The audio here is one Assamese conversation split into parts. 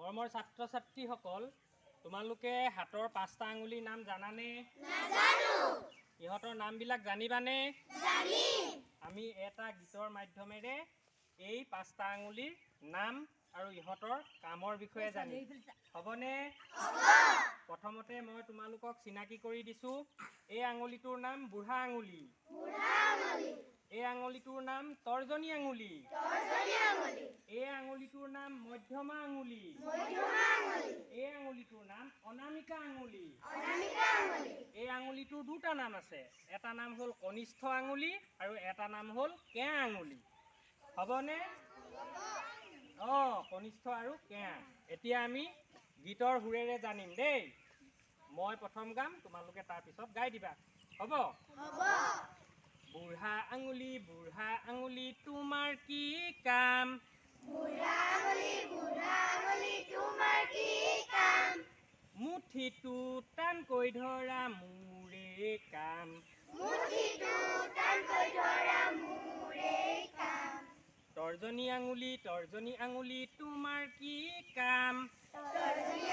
মৰমৰ ছাত্ৰ ছাত্ৰীসকল, তোমালোকে হাতৰ 5টা আঙুলিৰ নাম জানানে? নাজানো। ইহঁতৰ নামবিলাক জানিবানে? জানিম। আমি এটা গীতৰ মাধ্যমেৰে এই 5টা আঙুলিৰ নাম আৰু ইহঁতৰ কামৰ বিষয়ে জানিম। হ'বনে? হ'ব। প্ৰথমতে মই তোমালোকক চিনাকি কৰি দিছোঁ। এই আঙুলিটোৰ নাম বুঢ়া আঙুলি। বুঢ়া আঙুলি। এই আঙুলিটোৰ নাম তৰ্জনী আঙুলি। তৰ্জনী আঙুলি। এই আঙুলিটোৰ নাম মধ্যমা আঙুলি। মধ্যমা আঙুলি। এই আঙুলিটোৰ নাম অনামিকা আঙুলি। অনামিকা আঙুলি। এই আঙুলিটোৰ দুটা নাম আছে, এটা নাম হ'ল কনিষ্ঠ আঙুলি আৰু এটা নাম হ'ল কেঁয়া আঙুলি। হ'বনে? কনিষ্ঠ আৰু কেঁয়া। এতিয়া আমি গীতৰ সুৰেৰে জানিম দেই। মই প্ৰথম গাম, তোমালোকে তাৰপিছত গাই দিবা। হ'ব? হ'ব। বুঢ়া আঙুলি তোমাৰ কি কাম? বুঢ়া আঙুলি তোমাৰ কি কাম? মুঠিটো টানকৈ ধৰা মোৰে কাম। মুঠিটো টানকৈ ধৰা মোৰে কাম। তৰ্জনী আঙুলি তোমাৰ কি কাম? তৰ্জনী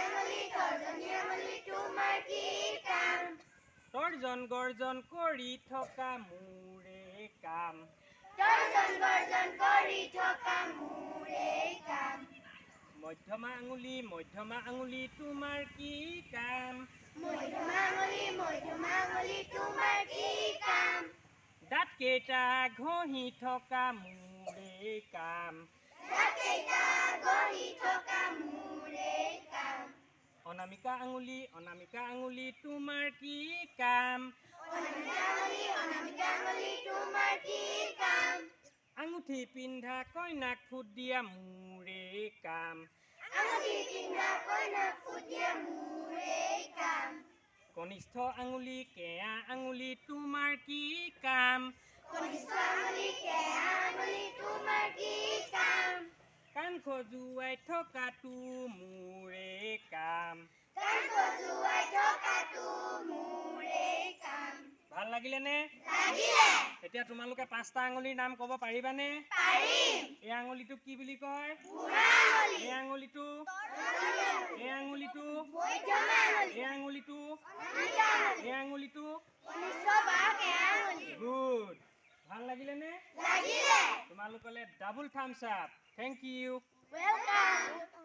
আঙুলি তোমাৰ কি কাম? তৰ্জন গৰ্জন কৰি থকা মোৰে কাম। তৰ্জন গৰ্জন কৰি থকা মোৰে কাম। মধ্যমা আঙুলি তোমাৰ কি কাম? মধ্যমা আঙুলি তোমাৰ কি কাম? দাঁত কেইটা ঘঁহি থকা মোৰে কাম। দাঁত কেইটা ঘঁহি থকা মোৰে কাম। অনামিকা আঙুলি তোমাৰ কি কাম? অনামিকা আঙুলি তোমাৰ কি কাম? আঙুঠি পিন্ধা কইনাক ফুট দিয়া মোৰে কাম। আঙুঠি পিন্ধা কইনাক ফুট দিয়া মোৰে কাম। কনিষ্ঠ আঙুলি কেঁয়া আঙুলি তোমাৰ কি কাম? কনিষ্ঠ আঙুলি কেঁয়া আঙুলি তোমাৰ কি কাম? কাণ খজুৱাই থকাটো মোৰে কাম। কাণ খজুৱাই থকাটো মোৰে কাম। ভাল লাগিলেনে? লাগিলে। এতিয়া তোমালোকে 5টা আঙুলিৰ নাম ক'ব পাৰিবানে? পাৰিম। এই আঙুলিটো কি বুলি কয়? বুঢ়া আঙুলি। এই আঙুলিটো? এই আঙুলিটো? মধ্যমা আঙুলি। এই আঙুলিটো? অনামিকা আঙুলি। এই আঙুলিটো? কনিষ্ঠ বা কেঁয়া আঙুলি। গুড। ভাল লাগিলেনে? লাগিলে। তোমালোকলে double thumbs up. Thank you. Welcome.